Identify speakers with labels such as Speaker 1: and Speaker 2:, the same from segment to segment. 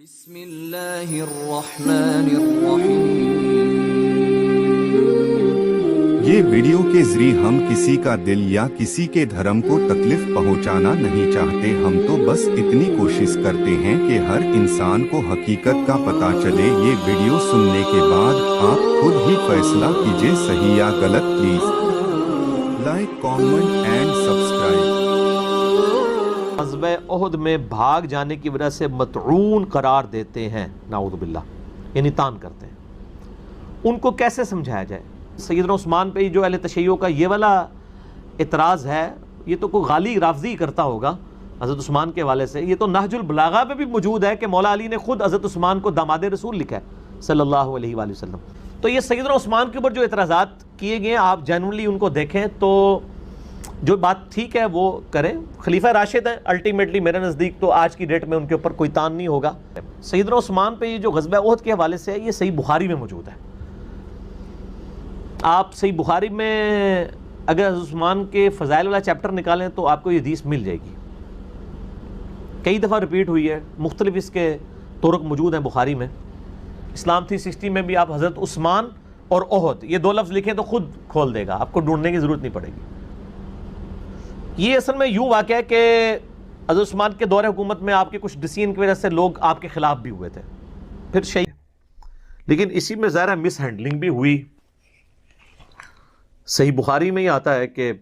Speaker 1: بسم اللہ الرحمن الرحیم۔
Speaker 2: یہ ویڈیو کے ذریعے ہم کسی کا دل یا کسی کے دھرم کو تکلیف پہنچانا نہیں چاہتے، ہم تو بس اتنی کوشش کرتے ہیں کہ ہر انسان کو حقیقت کا پتہ چلے۔ یہ ویڈیو سننے کے بعد آپ خود ہی فیصلہ کیجئے صحیح یا غلط۔ Please like, comment and subscribe.
Speaker 3: غزوہ احد میں بھاگ جانے کی وجہ سے مطعون قرار دیتے ہیں، نعوذ باللہ، یعنی تان کرتے ہیں۔ ان کو کیسے سمجھایا جائے؟ سیدنا عثمان پہ جو اہل تشیع کا یہ والا اعتراض ہے، یہ تو کوئی غالی رافضی کرتا ہوگا حضرت عثمان کے حوالے سے۔ یہ تو نہج البلاغہ پہ بھی موجود ہے کہ مولا علی نے خود حضرت عثمان کو داماد رسول لکھا ہے صلی اللہ علیہ وآلہ وسلم۔ تو یہ سیدنا عثمان کے اوپر جو اعتراضات کیے گئے ہیں، آپ جینوئنلی ان کو دیکھیں تو جو بات ٹھیک ہے وہ کریں۔ خلیفہ راشد ہیں الٹیمیٹلی، میرے نزدیک تو آج کی ڈیٹ میں ان کے اوپر کوئی تان نہیں ہوگا۔ سیدنا عثمان پہ یہ جو غزوہ احد کے حوالے سے ہے، یہ صحیح بخاری میں موجود ہے۔ آپ صحیح بخاری میں اگر حضرت عثمان کے فضائل والا چیپٹر نکالیں تو آپ کو یہ حدیث مل جائے گی، کئی دفعہ ریپیٹ ہوئی ہے، مختلف اس کے طرق موجود ہیں بخاری میں۔ اسلام 360 میں بھی آپ حضرت عثمان اور احد یہ دو لفظ لکھیں تو خود کھول دے گا، آپ کو ڈھونڈنے کی ضرورت نہیں پڑے گی۔ یہ اصل میں یوں واقعہ ہے کہ حضرت عثمان کے دور حکومت میں آپ کے کچھ ڈسیزن کی وجہ سے لوگ آپ کے خلاف بھی ہوئے تھے، پھر شہید، لیکن اسی میں ظاہر مس ہینڈلنگ بھی ہوئی۔ صحیح بخاری میں ہی آتا ہے کہ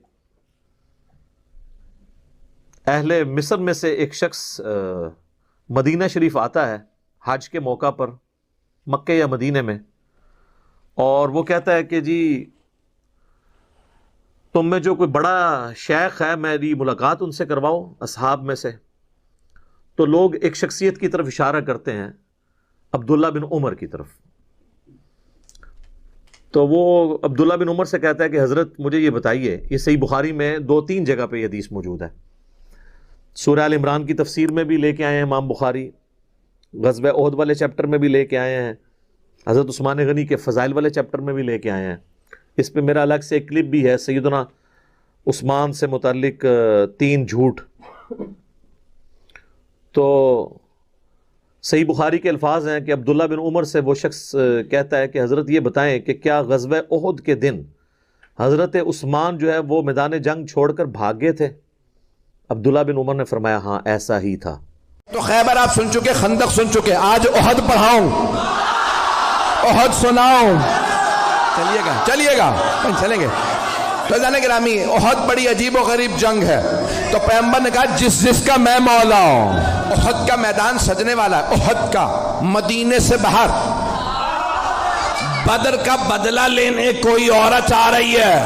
Speaker 3: اہل مصر میں سے ایک شخص مدینہ شریف آتا ہے حج کے موقع پر، مکہ یا مدینہ میں، اور وہ کہتا ہے کہ جی تم میں جو کوئی بڑا شیخ ہے میری ملاقات ان سے کرواؤ اصحاب میں سے۔ تو لوگ ایک شخصیت کی طرف اشارہ کرتے ہیں، عبداللہ بن عمر کی طرف۔ تو وہ عبداللہ بن عمر سے کہتا ہے کہ حضرت مجھے یہ بتائیے، یہ صحیح بخاری میں 2-3 جگہ پہ یہ حدیث موجود ہے، سورہ آل عمران کی تفسیر میں بھی لے کے آئے ہیں امام بخاری، غزوہ احد والے چیپٹر میں بھی لے کے آئے ہیں، حضرت عثمان غنی کے فضائل والے چیپٹر میں بھی لے کے آئے ہیں۔ اس پہ میرا الگ سے ایک کلپ بھی ہے، سیدنا عثمان سے متعلق 3 جھوٹ۔ تو صحیح بخاری کے الفاظ ہیں کہ عبداللہ بن عمر سے وہ شخص کہتا ہے کہ حضرت یہ بتائیں کہ کیا غزوہ احد کے دن حضرت عثمان جو ہے وہ میدان جنگ چھوڑ کر بھاگے تھے؟ عبداللہ بن عمر نے فرمایا ہاں ایسا ہی تھا۔
Speaker 4: تو خیبر آپ سن چکے، خندق سن چکے، آج احد پڑھاؤں، احد سناؤں، چلیے گا چلیں گے۔ تو جانے گرامی، احد بڑی عجیب و غریب جنگ ہے، تو پیغمبر نے کہا جس کا میں مولا ہوں۔ احد کا میدان سجنے والا ہے، احد کا، مدینے سے باہر۔ بدر کا بدلہ لینے کوئی عورت آ رہی ہے،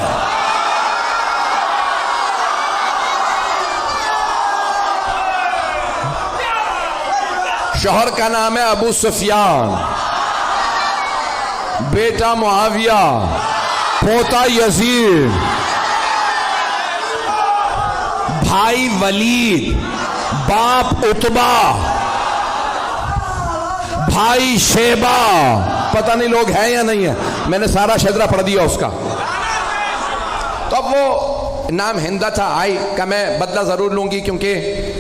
Speaker 4: شوہر کا نام ہے ابو سفیان، بیٹا معاویہ، پوتا یزید، بھائی ولید، باپ عتبہ، بھائی شیبہ، پتہ نہیں لوگ ہیں یا نہیں ہیں، میں نے سارا شجرہ پڑھ دیا اس کا۔ تو اب وہ نام ہندہ تھا، آئی کہ میں بدلہ ضرور لوں گی، کیونکہ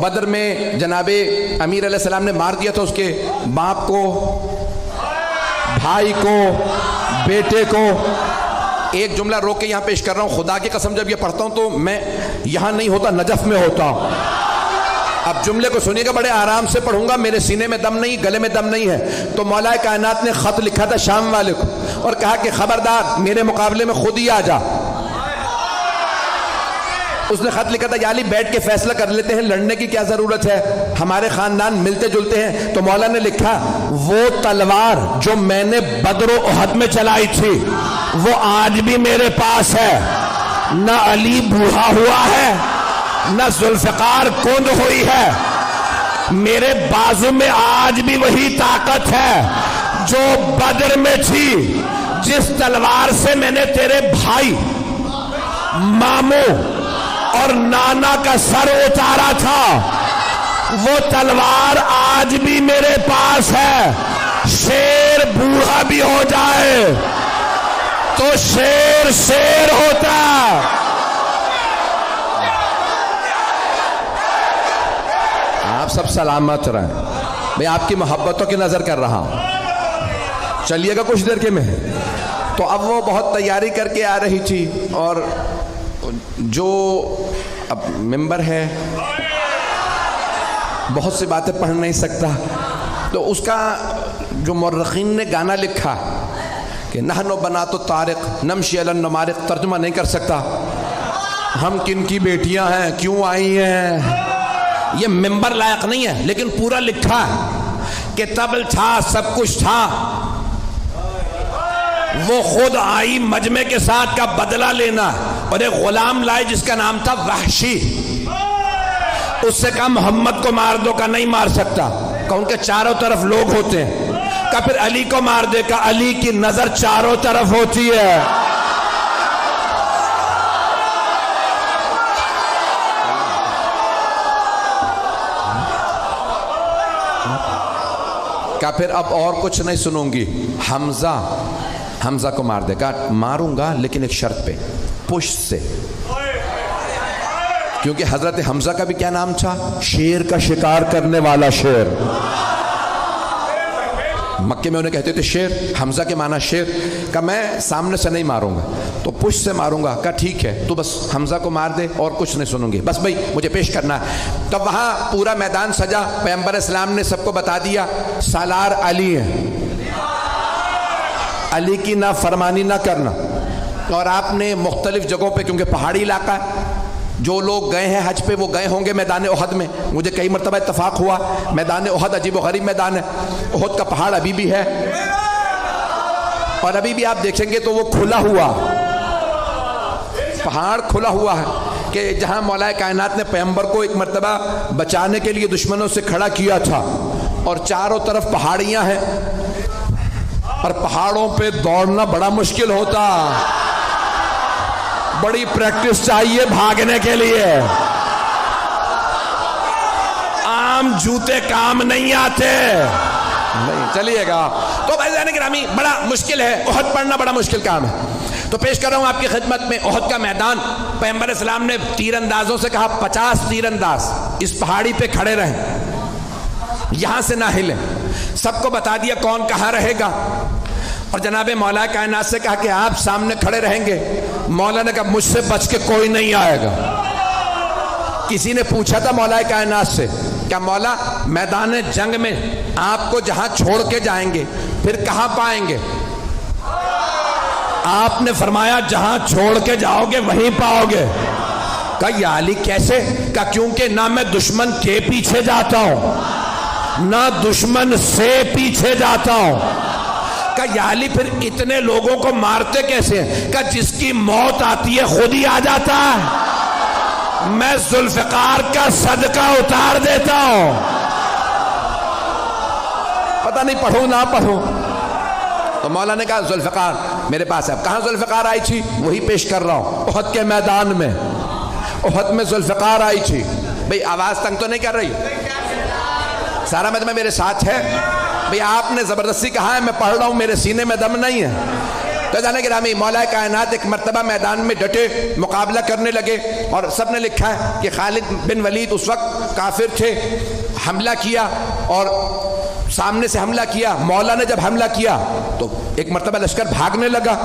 Speaker 4: بدر میں جناب امیر علیہ السلام نے مار دیا تھا اس کے باپ کو، بھائی کو، بیٹے کو۔ ایک جملہ روک کے یہاں پیش کر رہا ہوں، خدا کی قسم جب یہ پڑھتا ہوں تو میں یہاں نہیں ہوتا، نجف میں ہوتا ہوں۔ اب جملے کو سنیے گا، بڑے آرام سے پڑھوں گا، میرے سینے میں دم نہیں، گلے میں دم نہیں ہے۔ تو مولا کائنات نے خط لکھا تھا شام والے کو اور کہا کہ خبردار میرے مقابلے میں خود ہی آ جا۔ اس نے خط لکھا تھا یا علی بیٹھ کے فیصلہ کر لیتے ہیں، لڑنے کی کیا ضرورت ہے، ہمارے خاندان ملتے جلتے ہیں۔ تو مولا نے لکھا وہ تلوار جو میں نے بدر و احد میں چلائی تھی وہ آج بھی میرے پاس ہے، نہ علی بوڑھا ہوا ہے نہ ذوالفقار کند ہوئی ہے، میرے بازو میں آج بھی وہی طاقت ہے جو بدر میں تھی۔ جس تلوار سے میں نے تیرے بھائی، ماموں اور نانا کا سر اتارا تھا وہ تلوار آج بھی میرے پاس ہے۔ شیر بوڑھا بھی ہو جائے تو شیر ہوتا۔ آپ سب سلامت رہیں۔ میں آپ کی محبتوں کی نظر کر رہا ہوں, چلیے گا کچھ دیر کے میں. تو اب وہ بہت تیاری کر کے آ رہی تھی, اور جو اب ممبر ہے بہت سی باتیں پڑھ نہیں سکتا, تو اس کا جو مورخین نے گانا لکھا کہ نحن بنات الطارق نمشی علی النمارق, ترجمہ نہیں کر سکتا, ہم کن کی بیٹیاں ہیں, کیوں آئی ہیں, یہ ممبر لائق نہیں ہے, لیکن پورا لکھا کہ طبل تھا, سب کچھ تھا, وہ خود آئی مجمع کے ساتھ کا بدلہ لینا, اور ایک غلام لائے جس کا نام تھا وحشی. اس سے کہا محمد کو مار دو, کا نہیں مار سکتا, کہ ان کے چاروں طرف لوگ ہوتے ہیں, کہ پھر علی کو مار دے, کا علی کی نظر چاروں طرف ہوتی ہے. کہ پھر اب اور کچھ نہیں سنوں گی, حمزہ کو مار دے, کہا ماروں گا لیکن ایک شرط پہ, پشت سے, کیونکہ حضرت حمزہ کا بھی کیا نام تھا, شیر کا شکار کرنے والا شیر. مکے میں انہیں کہتے تھے شیر, حمزہ کے معنی شیر. کہ میں سامنے سے نہیں ماروں گا, تو پشت سے ماروں گا. کہا ٹھیک ہے, تو بس حمزہ کو مار دے, اور کچھ نہیں سنوں گی, بس بھائی مجھے پیش کرنا ہے. تو وہاں پورا میدان سجا, پیغمبر اسلام نے سب کو بتا دیا سالار علی ہے, علی کی نہ فرمانی نہ کرنا. اور آپ نے مختلف جگہوں پہ, کیونکہ پہاڑی علاقہ ہے, جو لوگ گئے ہیں حج پہ وہ گئے ہوں گے میدان احد میں. مجھے کئی مرتبہ اتفاق ہوا, میدان احد عجیب و غریب میدان ہے, احد کا پہاڑ ابھی بھی ہے, اور ابھی بھی آپ دیکھیں گے تو وہ کھلا ہوا پہاڑ, کھلا ہوا ہے, کہ جہاں مولا کائنات نے پیغمبر کو ایک مرتبہ بچانے کے لیے دشمنوں سے کھڑا کیا تھا, اور چاروں طرف پہاڑیاں ہیں, اور پہاڑوں پہ دوڑنا بڑا مشکل ہوتا, بڑی پریکٹس چاہیے بھاگنے کے لیے, عام جوتے کام نہیں آتے. نہیں چلیے گا. تو بھائیان گرامی بڑا مشکل ہے, احد پڑھنا بڑا مشکل کام ہے. تو پیش کر رہا ہوں آپ کی خدمت میں احد کا میدان. پیغمبر اسلام نے تیر اندازوں سے کہا 50 تیر انداز اس پہاڑی پہ کھڑے رہیں, یہاں سے نہ ہلیں. سب کو بتا دیا کون کہاں رہے گا, اور جناب مولا کائنات سے کہا کہ آپ سامنے کھڑے رہیں گے. مولا نے کہا مجھ سے بچ کے کوئی نہیں آئے گا. کسی نے پوچھا تھا مولا کائنات سے, کیا مولا میدان جنگ میں آپ کو جہاں چھوڑ کے جائیں گے پھر کہاں پائیں گے؟ آپ نے فرمایا جہاں چھوڑ کے جاؤ گے وہیں پاؤ گے. کہا یا علی کیسے؟ کہا کیونکہ نہ میں دشمن کے پیچھے جاتا ہوں نہ دشمن سے پیچھے جاتا ہوں. کہا یا علی پھر اتنے لوگوں کو مارتے کیسے ہیں؟ کہا جس کی موت آتی ہے خود ہی آ جاتا ہے, میں ذوالفقار کا صدقہ اتار دیتا ہوں. پتہ نہیں پڑھوں نہ پڑھوں. تو مولا نے کہا ذوالفقار میرے پاس ہے. کہاں ذوالفقار آئی تھی؟ وہی پیش کر رہا ہوں, احد کے میدان میں. احد میں ذوالفقار آئی تھی. بھئی آواز تنگ تو نہیں کر رہی؟ سارا مجمع میرے ساتھ ہے. بھئی آپ نے زبردستی کہا ہے, میں پڑھ رہا ہوں, میرے سینے میں دم نہیں ہے. تو جانے گرامی مولا کائنات ایک مرتبہ میدان میں ڈٹے مقابلہ کرنے لگے, اور سب نے لکھا ہے کہ خالد بن ولید اس وقت کافر تھے, حملہ کیا اور سامنے سے حملہ کیا. مولا نے جب حملہ کیا تو ایک مرتبہ لشکر بھاگنے لگا.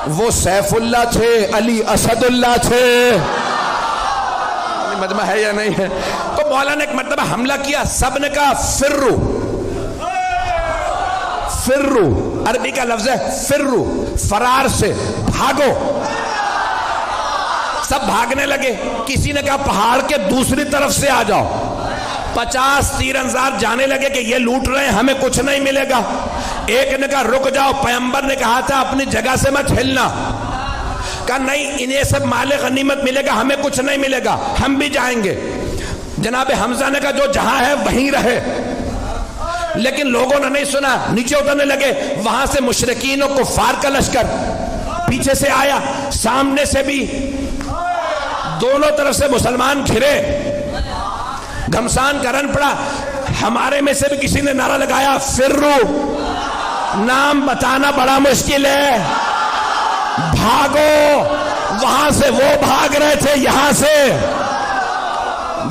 Speaker 4: وہ سیف اللہ تھے, علی اسد اللہ تھے. مجمع ہے یا نہیں ہے؟ تو مولا نے ایک مرتبہ حملہ کیا, سب نے کہا فرو. فرو عربی کا لفظ ہے فرو, فرار سے, بھاگو. سب بھاگنے لگے. کسی نے کہا پہاڑ کے دوسری طرف سے آ جاؤ. 50 تیر انداز جانے لگے کہ یہ لوٹ رہے ہیں, ہمیں کچھ نہیں ملے گا. ایک نے کہا رک جاؤ, پیغمبر نے کہا تھا اپنی جگہ سے مت ہلنا. کہا نہیں انہیں سب مال غنیمت ملے گا, ہمیں کچھ نہیں ملے گا, ہم بھی جائیں گے. جناب حمزہ نے کہا جو جہاں ہے وہیں رہے. لیکن لوگوں نے نہیں سنا, نیچے اترنے لگے. وہاں سے مشرکین و کفار کا لشکر پیچھے سے آیا, سامنے سے بھی, دونوں طرف سے مسلمان گھرے. گھمسان کا رن پڑا. ہمارے میں سے بھی کسی نے نعرہ لگایا فرو. نام بتانا بڑا مشکل ہے, بھاگو. وہاں سے وہ بھاگ رہے تھے, یہاں سے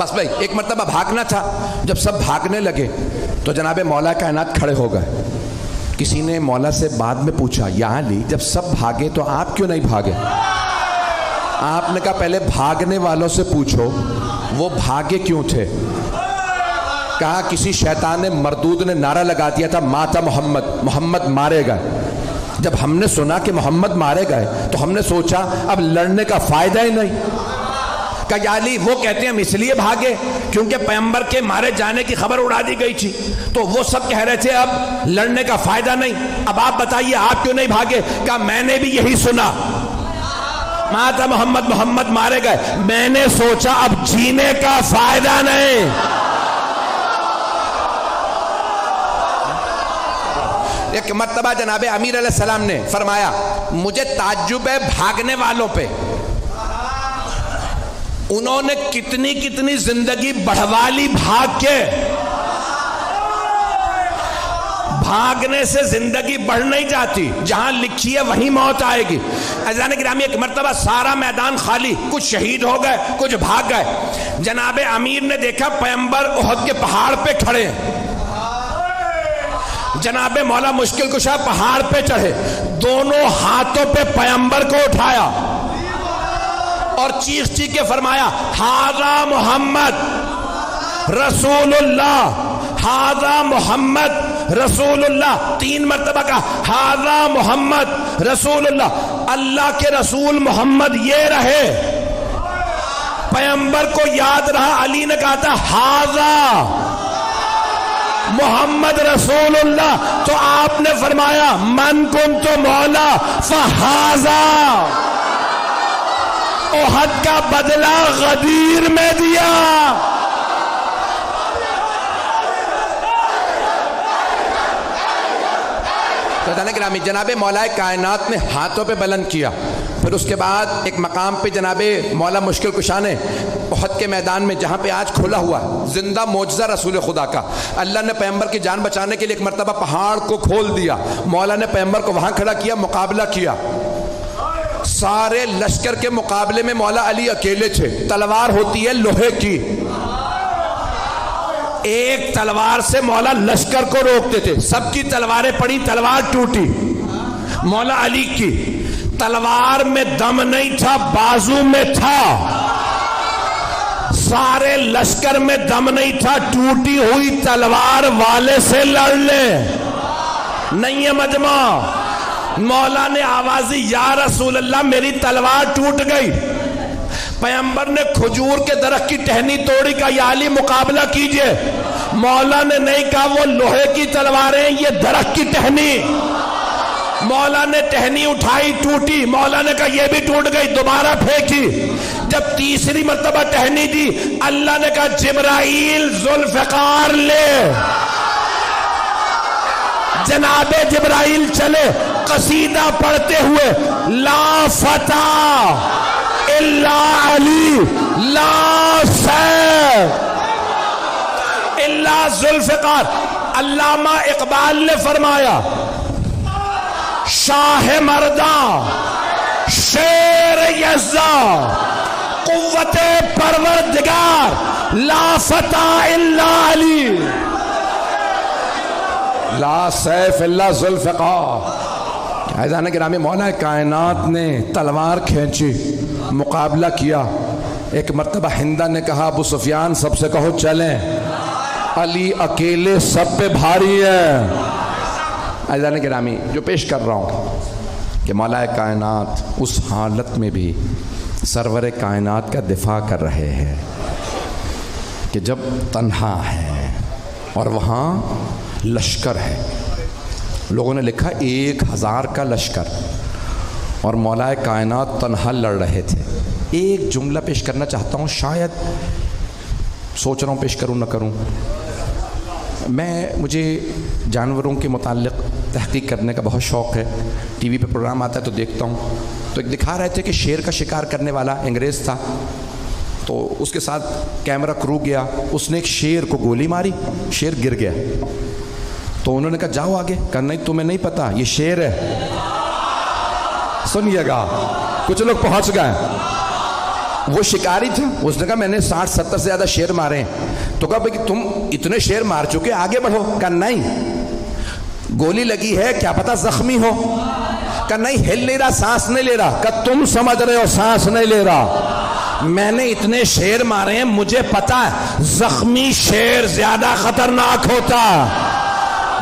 Speaker 4: بس بھائی ایک مرتبہ بھاگنا تھا. جب سب بھاگنے لگے تو جناب مولا کائنات کھڑے ہو گئے. کسی نے مولا سے بعد میں پوچھا یا علی جب سب بھاگے تو آپ کیوں نہیں بھاگے؟ آپ نے کہا پہلے بھاگنے والوں سے پوچھو وہ بھاگے کیوں تھے. کہا کسی شیطان مردود نے نعرہ لگا دیا تھا ماتا محمد، محمد مارے گئے. جب ہم نے سنا کہ محمد مارے گئے تو ہم نے سوچا اب لڑنے کا فائدہ ہی نہیں. کہا یا علی وہ کہتے ہیں ہم اس لیے بھاگے کیونکہ پیغمبر کے مارے جانے کی خبر اڑا دی گئی تھی تو وہ سب کہہ رہے تھے اب لڑنے کا فائدہ نہیں. اب آپ بتائیے آپ کیوں نہیں بھاگے؟ کہا میں نے بھی یہی سنا ماتا محمد، محمد مارے گئے، میں نے سوچا اب جینے کا فائدہ نہیں. ایک مرتبہ جناب امیر علیہ السلام نے فرمایا مجھے تعجب ہے بھاگنے والوں پہ، انہوں نے کتنی کتنی زندگی بڑھوا لی بھاگ کے. بھاگنے سے زندگی بڑھ نہیں جاتی، جہاں لکھی ہے وہیں موت آئے گی. عزیزان گرامی ایک مرتبہ سارا میدان خالی، کچھ شہید ہو گئے کچھ بھاگ گئے. جناب امیر نے دیکھا پیغمبر احد کے پہاڑ پہ کھڑے ہیں. جناب مولا مشکل کشا پہاڑ پہ چڑھے، دونوں ہاتھوں پہ پیغمبر کو اٹھایا اور چیخ چیخ کے فرمایا ھذا محمد رسول اللہ، ھذا محمد رسول اللہ. 3 مرتبہ کہا ھذا محمد رسول اللہ. اللہ کے رسول محمد یہ رہے. پیغمبر کو یاد رہا، علی نے کہا تھا ھذا محمد رسول اللہ، تو آپ نے فرمایا من کنت مولا فھذا. احد کا بدلہ غدیر میں دیا. گرامی جناب مولا کائنات نے ہاتھوں پہ بلند کیا. پھر اس کے بعد ایک مقام پہ جناب مولا مشکل کشا نے احد کے میدان میں جہاں پہ آج کھلا ہوا زندہ معجزہ رسول خدا کا، اللہ نے پیغمبر کی جان بچانے کے لیے ایک مرتبہ پہاڑ کو کھول دیا. مولا نے پیغمبر کو وہاں کھڑا کیا، مقابلہ کیا. سارے لشکر کے مقابلے میں مولا علی اکیلے تھے. تلوار ہوتی ہے لوہے کی، ایک تلوار سے مولا لشکر کو روکتے تھے. سب کی تلواریں پڑی، تلوار ٹوٹی. مولا علی کی تلوار میں دم نہیں تھا، بازو میں تھا. سارے لشکر میں دم نہیں تھا، ٹوٹی ہوئی تلوار والے سے لڑ لے. نہیں ہے مجمع. مولا نے آوازی یا رسول اللہ میری تلوار ٹوٹ گئی. پیغمبر نے کھجور کے درخت کی ٹہنی توڑی، کہا یا علی مقابلہ کیجئے. مولا نے نہیں کہا وہ لوہے کی تلواریں، یہ درخت کی ٹہنی. مولا نے ٹہنی اٹھائی، ٹوٹی. مولا نے کہا یہ بھی ٹوٹ گئی، دوبارہ پھینکی. جب تیسری مرتبہ ٹہنی دی، اللہ نے کہا جبرائیل ذوالفقار لے. جناب جبرائیل چلے قصیدہ پڑھتے ہوئے لا فتح الا علی لا سیف الا ذوالفقار. علامہ اقبال نے فرمایا شاہ مرداں شیر یزداں قوت پروردگار لا فتح الا علی لا سیف الا ذوالفقار. عزیزان گرامی مولا کائنات نے تلوار کھینچی، مقابلہ کیا. ایک مرتبہ ہندہ نے کہا ابو سفیان سب سے کہو چلیں، علی اکیلے سب پہ بھاری ہے. عزیزان گرامی جو پیش کر رہا ہوں کہ مولا کائنات اس حالت میں بھی سرور کائنات کا دفاع کر رہے ہیں کہ جب تنہا ہے اور وہاں لشکر ہے. لوگوں نے لکھا 1000 کا لشکر اور مولا کائنات تنہا لڑ رہے تھے. ایک جملہ پیش کرنا چاہتا ہوں، شاید سوچ رہا ہوں پیش کروں نہ کروں. مجھے جانوروں کے متعلق تحقیق کرنے کا بہت شوق ہے. ٹی وی پہ پروگرام آتا ہے تو دیکھتا ہوں. تو ایک دکھا رہے تھے کہ شیر کا شکار کرنے والا انگریز تھا، تو اس کے ساتھ کیمرہ کرو گیا. اس نے ایک شیر کو گولی ماری، شیر گر گیا. تو انہوں نے کہا جاؤ آگے. کہا نہیں تمہیں نہیں پتا یہ شیر ہے. سنیے گا کچھ لوگ پہنچ گئے. وہ شکاری تھے، اس نے کہا میں نے 60-70 سے زیادہ شیر مارے ہیں. تو کہا بھئی تم اتنے شیر مار چکے آگے بڑھو. کہا نہیں، گولی لگی ہے کیا پتا زخمی ہو. کہا نہیں، ہل نہیں رہا، سانس نہیں لے رہا. کہا تم سمجھ رہے ہو سانس نہیں لے رہا، میں نے اتنے شیر مارے ہیں، مجھے پتا ہے زخمی شیر زیادہ خطرناک ہوتا.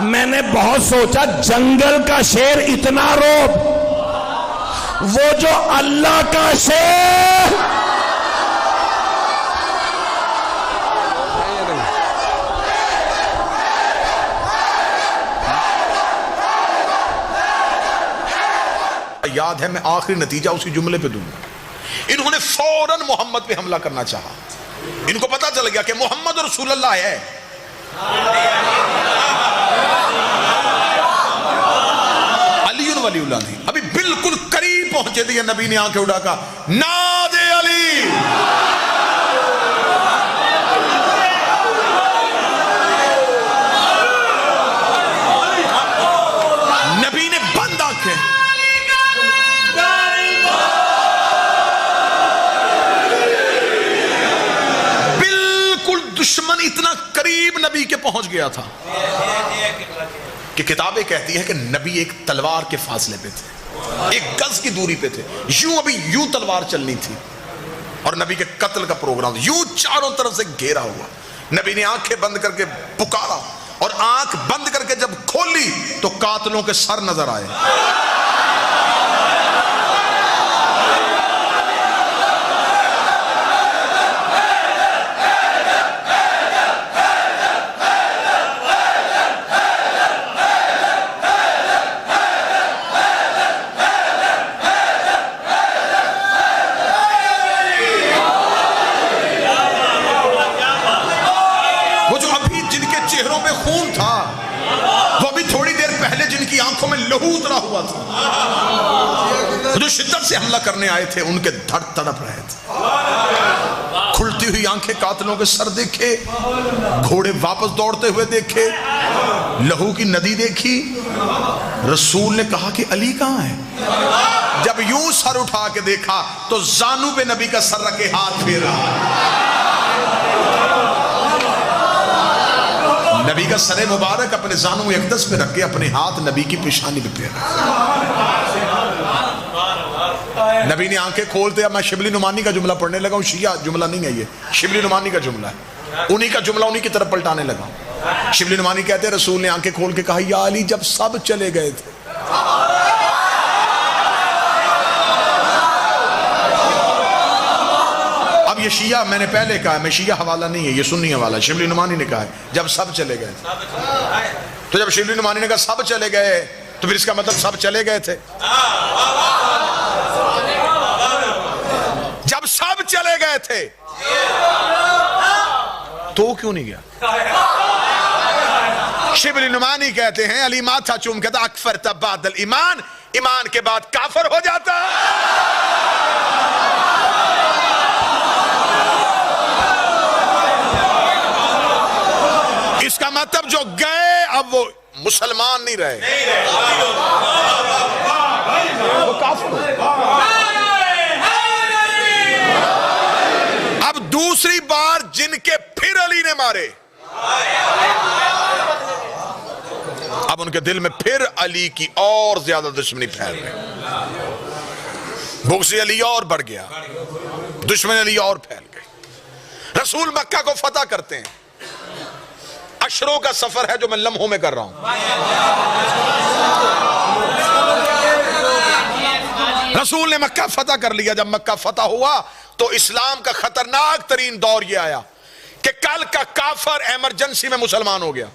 Speaker 4: میں نے بہت سوچا، جنگل کا شیر اتنا روب، وہ جو اللہ کا شیر.
Speaker 5: یاد ہے میں آخری نتیجہ اسی جملے پہ دوں گا. انہوں نے فوراً محمد پہ حملہ کرنا چاہا. ان کو پتا چل گیا کہ محمد رسول اللہ ہے. علی ولی اللہ نہیں، ابھی بالکل قریب پہنچے تھے، نبی نے آنکھیں اٹھا کہا نادے علی. نبی نے بند آنکھیں، دشمن اتنا قریب نبی کے پہنچ گیا تھا کہ کتابیں کہتی ہیں کہ نبی ایک تلوار کے فاصلے پہ تھے، ایک گز کی دوری پہ تھے. ابھی یوں تلوار چلنی تھی اور نبی کے قتل کا پروگرام یوں چاروں طرف سے گھیرا ہوا. نبی نے آنکھیں بند کر کے پکارا اور آنکھ بند کر کے جب کھولی تو قاتلوں کے سر نظر آئے. خون تھا، وہ بھی تھوڑی دیر پہلے جن کی آنکھوں میں لہو اترا ہوا تھا، جو شدت سے حملہ کرنے آئے تھے ان کے دھڑ تڑپ رہے تھے. کھلتی ہوئی آنکھیں قاتلوں کے سر دیکھے، گھوڑے واپس دوڑتے ہوئے دیکھے، لہو کی ندی دیکھی. رسول نے کہا کہ علی کہاں ہے؟ جب یوں سر اٹھا کے دیکھا تو زانو پہ نبی کا سر رکھے ہاتھ پھیر رہا. نبی کا سر مبارک اپنے زانو اقدس پہ رکھ کے اپنے ہاتھ نبی کی پیشانی پہ پھیر رہا. نبی نے آنکھیں کھولتے. اب میں شبلی نعمانی کا جملہ پڑھنے لگا ہوں. شیعہ جملہ نہیں ہے، یہ شبلی نعمانی کا جملہ ہے. انہی کا جملہ انہی کی طرف پلٹانے لگا ہوں. شبلی نعمانی کہتے ہیں رسول نے آنکھیں کھول کے کہا یا علی جب سب چلے گئے تھے. اب یہ شیعہ میں نے پہلے کہا ہے، میں شیعہ حوالہ نہیں ہے، یہ سنی حوالہ. شبلی نعمانی نے کہا ہے جب سب چلے گئے تھے. تو جب شبلی نعمانی نے کہا سب چلے گئے تو پھر اس کا مطلب سب چلے گئے تھے. جب سب چلے گئے تھے تو کیوں نہیں گیا؟ شبلی نعمانی کہتے ہیں علی ماتھا چوم کہتا اکفرت بعد الایمان، ایمان کے بعد کافر ہو جاتا. اس کا مطلب جو گئے اب وہ مسلمان نہیں رہے، وہ کافر ہو. اب دوسری بار جن کے پھر علی نے مارے، اب ان کے دل میں پھر علی کی اور زیادہ دشمنی پھیل گئی. بغض علی اور بڑھ گیا، دشمن علی اور پھیل گئی. رسول مکہ کو فتح کرتے ہیں. عشروں کا سفر ہے جو میں لمحوں میں کر رہا ہوں. رسول نے مکہ فتح کر لیا. جب مکہ فتح ہوا تو اسلام کا خطرناک ترین دور یہ آیا کہ کل کا کافر ایمرجنسی میں مسلمان ہو گیا.